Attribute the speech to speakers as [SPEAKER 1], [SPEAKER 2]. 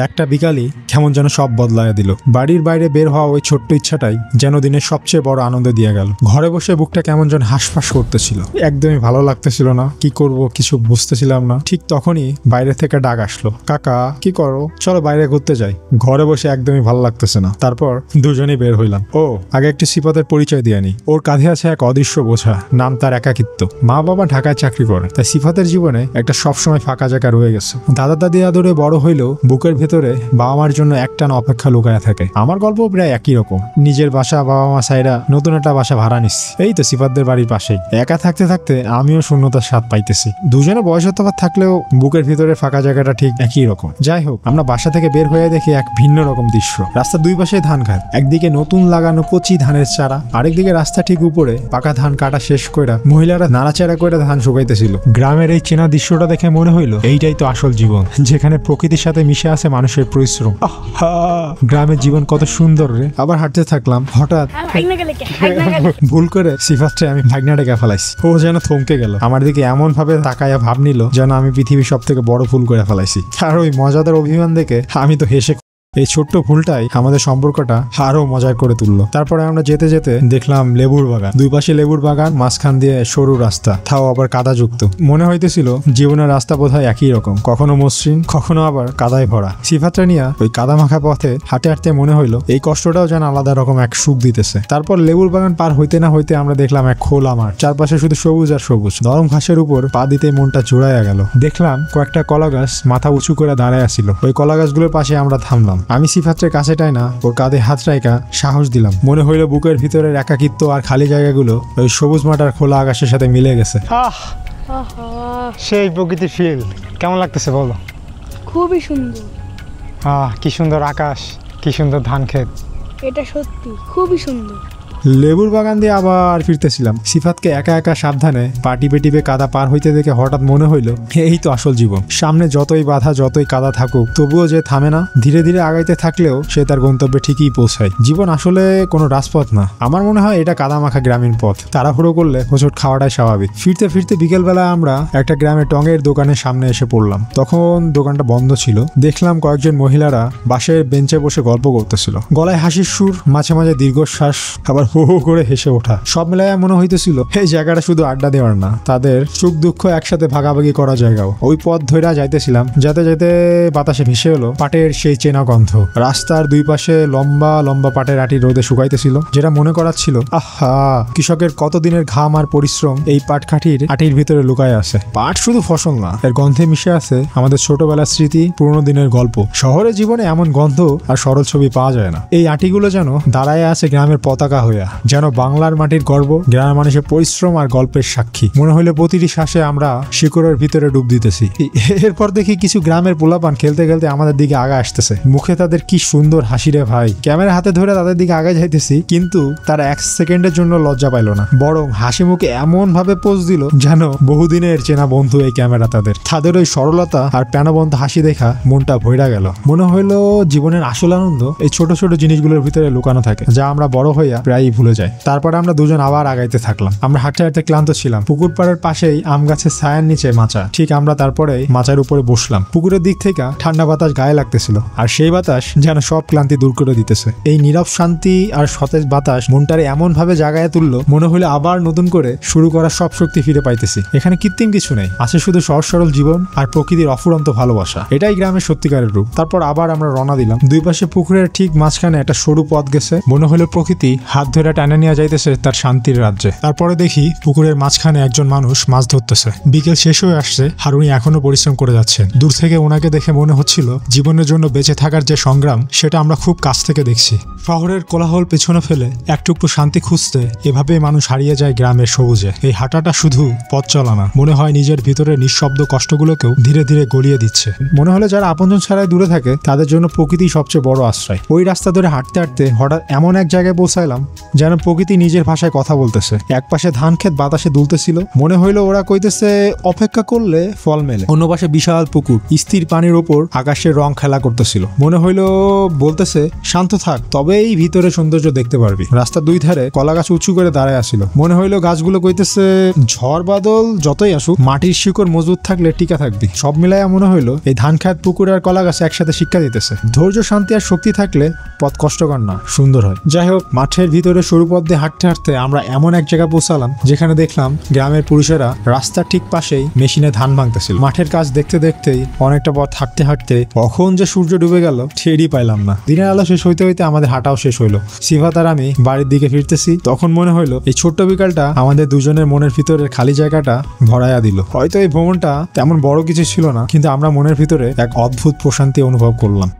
[SPEAKER 1] একটা বিকালই কেমন যেন সব বদলায় দিল। বাড়ির বাইরে বের হওয়া ওই ছোট্ট ইচ্ছাটাই যেন দিনের সবচেয়ে বড় আনন্দ দিয়ে গেল। ঘরে বসে বুকটা কেমন যেন হাঁসফাঁস করতেছিল, একদমই ভালো লাগতেছিল না। কি করব কিছু বুঝতেছিলাম না। ঠিক তখনই বাইরে থেকে ডাক আসলো, কাকা কি করো, চলো বাইরে ঘুরতে যাই। ঘরে বসে একদমই ভালো লাগতেছে না। তারপর দুজনেই বের হইলাম। আগে একটি সিফাতের পরিচয় দিয়ে নি। ওর কাঁধে আছে এক অদৃশ্য বোঝা, নাম তার একাকিত্ব। মা বাবা ঢাকায় চাকরি করে, তাই সিফাতের জীবনে একটা সবসময় ফাঁকা জায়গা রয়ে গেছে। দাদা দাদি আদরে বড় হইলেও বুকের ভেতরে বাবা মার জন্য একটানা অপেক্ষা লুকায় থাকে। আমার গল্প প্রায় একই রকম। নিজের বাসা বাবা মা সাইরা নতুন একটা বাসা ভাড়া নিচ্ছি, এই তো সিফাতদের বাড়ির পাশেই। একা থাকতে থাকতে আমিও শূন্যতার স্বাদ পাইতেছি। দুজনে বয়স তফাৎ থাকলেও বুকের ভিতরে ফাঁকা জায়গাটা ঠিক একই রকম। যাই হোক, আমরা বাসা থেকে বের হয়ে দেখি এক ভিন্ন রকম দৃশ্য। রাস্তার দুই পাশে ধান খাত, একদিকে নতুন লাগানো কচি ধানের চারা, আরেকদিকে রাস্তা ঠিক উপরে পাকা ধান কাটা শেষ কইরা মহিলারা নাড়াচাড়া করে ধান শুকাইতেছিল। গ্রামের এই চেনা দৃশ্যটা দেখে মনে হইলো এইটাই তো আসল জীবন, যেখানে প্রকৃতির সাথে মিশে আছে মানুষের পরিশ্রম। গ্রামের জীবন কত সুন্দর রে। আবার হাঁটতে থাকলাম, হঠাৎ ভুল করে সিফাতকে আমি ভাগনা ডেকে ফেলাইছি। ও যেন থমকে গেল, আমার দিকে এমন ভাবে তাকায়া ভাব নিল যেন আমি পৃথিবীর সব থেকে বড় ভুল করে ফেলাইছি। আর ওই মজাদার অভিমান দেখে আমি তো হেসে এই ছোট্ট ভুলটাই আমাদের সম্পর্কটা আরো মজার করে তুললো। তারপরে আমরা যেতে যেতে দেখলাম লেবুর বাগান, দুই পাশে লেবুর বাগান, মাঝখান দিয়ে সরু রাস্তা, তাও আবার কাদাযুক্ত। মনে হইতেছিল জীবনের রাস্তা বোধহয় একই রকম, কখনো মসৃণ কখনো আবার কাদায় ভরা। সিফাতরা নিয়া ওই কাদা মাখা পথে হাঁটে হাঁটতে মনে হইলো এই কষ্টটাও যেন আলাদা রকম এক সুখ দিতেছে। তারপর লেবুর বাগান পার হইতে না হইতে আমরা দেখলাম এক খোলা মাঠ, চারপাশে শুধু সবুজ আর সবুজ। নরম ঘাসের উপর পা দিতে মনটা জোড়াইয়া গেল। দেখলাম কয়েকটা কলা গাছ মাথা উঁচু করে দাঁড়ায় আসছিল। ওই কলা গাছগুলোর পাশে আমরা থামলাম। আমি সিফাতের কাছেটাই না ওর কাঁধে হাত রাইকা সাহস দিলাম। মনে হইলো বুকের ভিতরের একাকিত্ব আর খালি জায়গাগুলো ওই সবুজ মাঠ আর খোলা আকাশের সাথে মিলে গেছে। সেই প্রকৃতির ফিল কেমন লাগতেছে বলো?
[SPEAKER 2] খুবই সুন্দর।
[SPEAKER 1] কি সুন্দর আকাশ, কি সুন্দর ধান ক্ষেত,
[SPEAKER 2] এটা সত্যি খুবই সুন্দর।
[SPEAKER 1] লেবুর বাগান দিয়ে আবার ফিরতেছিলাম। সিফাতকে একা একা সাবধানে পা টিপে টিপে কাদা পার হইতে দেখে হঠাৎ মনে হইলো এই তো আসল জীবন। সামনে যতই বাধা যতই কাদা থাকুক তবুও যে থামে না, ধীরে ধীরে আগাইতে থাকলেও সে তার গন্তব্যে ঠিকই পৌঁছায়। জীবন আসলে কোনো রাজপথ না, আমার মনে হয় এটা কাদা মাখা গ্রামীণ পথ। তাড়াহুড়ো করলে হোঁচট খাওয়াটাই স্বাভাবিক। ফিরতে ফিরতে বিকেলবেলা আমরা একটা গ্রামের টঙের দোকানের সামনে এসে পড়লাম। তখন দোকানটা বন্ধ ছিল। দেখলাম কয়েকজন মহিলারা বাঁশের বেঞ্চে বসে গল্প করতেছিল, গলায় হাসির সুর, মাঝে মাঝে দীর্ঘশ্বাস, আবার হো হো করে হেসে ওঠা। সব মিলায় মনে হইতেছিল এই জায়গাটা শুধু আড্ডা দেওয়ার না, তাদের সুখ দুঃখ একসাথে ভাগাভাগি করা জায়গাও। ওই পথ ধইরা যাইতেছিলাম, যেতে যেতে বাতাসে ভেসে এলো পাটের সেই চেনা গন্ধ। রাস্তার দুই পাশে লম্বা লম্বা পাটের আটি রোদে শুকাইতেছিল, যেটা মনে করাচ্ছিল আহা, কৃষকের কতদিনের ঘাম আর পরিশ্রম এই পাটকাঠির আটির ভিতরে লুকায় আছে। পাট শুধু ফসল না, এর গন্ধে মিশে আছে আমাদের ছোটবেলার স্মৃতি, পুরোনো দিনের গল্প। শহরের জীবনে এমন গন্ধ আর সরল ছবি পাওয়া যায় না। এই আটিগুলো যেন দাঁড়ায় আছে গ্রামের পতাকা হইয়া, যেন বাংলার মাটির গর্ব, গ্রামের মানুষের পরিশ্রম আর গল্পের সাক্ষী। মনে হইলে প্রতিটি শ্বাসে আমরা শিকড়ের ভিতরে ডুব দিতেছি। এরপর দেখি কিছু গ্রামের পোলাপান খেলতে খেলতে আমাদের দিকে আগা আসতেছে। মুখে তাদের কি সুন্দর হাসি রে ভাই। ক্যামেরা হাতে ধরে তাদের দিকে আগে যাইতেছি, কিন্তু তারা এক সেকেন্ডের জন্য লজ্জা পাইল না, বরং হাসি মুখে এমন ভাবে পোজ দিল যেন বহুদিনের চেনা বন্ধু এই ক্যামেরা তাদের। তাদের ওই সরলতা আর প্রাণবন্ত হাসি দেখা মনটা ভইরা গেল। মনে হইলো জীবনের আসল আনন্দ এই ছোট ছোট জিনিসগুলোর ভিতরে লুকানো থাকে, যা আমরা বড় হইয়া প্রায়ই ভুলে যাই। তারপরে আমরা দুজন আবার আগাইতে থাকলাম। আমরা হাঁটতে হাঁটতে ক্লান্ত ছিলাম। পুকুর পাড়ের পাশেই আম গাছের ছায়ার নিচে মাচা, ঠিক আমরা তারপরে মাচার উপরে বসলাম। পুকুরের দিক থেকে ঠান্ডা বাতাস গায়ে লাগতেছিল, আর সেই বাতাস যেন সব ক্লান্তি দূর করে দিতেছে। এই নীরব শান্তি আর সতেজ বাতাস মনটারে এমন ভাবে জাগায় তুললো, মনে হলো আবার নতুন করে শুরু করার সব শক্তি ফিরে পাইতেছি। এখানে কৃত্রিম কিছু নেই, আছে শুধু সহজ সরল জীবন আর প্রকৃতির অফুরন্ত ভালোবাসা। এটাই গ্রামের সত্যিকারের রূপ। তারপর আবার আমরা রওনা দিলাম। দুই পাশে পুকুরের ঠিক মাঝখানে একটা সরু পথ গেছে। মনে হলো প্রকৃতি হাত ধরে টানে নিয়ে যাইতেছে তার শান্তির রাজ্যে। তারপরে দেখি পুকুরের মাঝখানে একজন মানুষ মাছ ধরতেছে। বিকেল শেষ হয়ে আসছে আর উনি এখনো পরিশ্রম করে যাচ্ছেন। দূর থেকে ওনাকে দেখে মনে হচ্ছিল জীবনের জন্য বেঁচে থাকার যে সংগ্রাম, সেটা আমরা খুব কাছ থেকে দেখছি। শহরের কোলাহল পেছনে ফেলে একটুকু শান্তি খুঁজতে এভাবেই মানুষ হারিয়ে যায় গ্রামের সবুজে। এই হাঁটাটা শুধু পথ চলা না, মনে হয় নিজের ভিতরে নিঃশব্দ কষ্টগুলোকেও ধীরে ধীরে গলিয়ে দিচ্ছে। মনে হলো যারা আপনজন ছাড়াই দূরে থাকে তাদের জন্য প্রকৃতি সবচেয়ে বড় আশ্রয়। ওই রাস্তা ধরে হাঁটতে হাঁটতে হঠাৎ এমন এক জায়গায় পৌঁছাইলাম যেন প্রকৃতি নিজের ভাষায় কথা বলতেছে। একপাশে ধান ক্ষেত বাতাসে দুলতেছিল, মনে হইলো ওরা কইতেছে অপেক্ষা করলে ফল মেলে। অন্য পাশে বিশাল পুকুর, স্থির পানির ওপর আকাশের রং খেলা করতেছিল। মনে হইলো বলতেছে শান্ত থাক, তবেই ভিতরে সৌন্দর্য দেখতে পারবি। রাস্তার দুই ধারে কলা গাছ উঁচু করে দাঁড়ায় আসছিল। মনে হইলো গাছগুলো কইতেছে ঝড় বাদল যতই আসুক, মাটির শিকড় মজবুত থাকলে টিকা থাকবি। সব মিলাইয়া মনে হইলো এই ধান খেত, পুকুর আর কলা গাছ একসাথে শিক্ষা দিতেছে, ধৈর্য, শান্তি আর শক্তি থাকলে পথ কষ্টকর না, সুন্দর হয়। যাই হোক, মাঠের ভিতরে সরু পথ দিয়ে হাঁটতে হাঁটতে আমরা এমন এক জায়গায় পৌঁছালাম যেখানে দেখলাম গ্রামের পুরুষেরা রাস্তার ঠিক পাশেই মেশিনে ধান ভাঙতেছিল। মাঠের কাজ দেখতে দেখতেই অনেকটা পথ হাঁটতে হাঁটতে কখন যে সূর্য ডুবে গেল টেরই পাইলাম না। দিনের আলো শেষ হইতে হইতে আমাদের হাঁটাও শেষ হইলো। সিফাত আর আমি বাড়ির দিকে ফিরতেছি, তখন মনে হইলো এই ছোট্ট বিকালটা আমাদের দুজনের মনের ভিতরের খালি জায়গাটা ভরাইয়া দিল। হয়তো এই ভ্রমণটা তেমন বড় কিছু ছিল না, কিন্তু আমরা মনের ভিতরে এক অদ্ভুত প্রশান্তি অনুভব করলাম।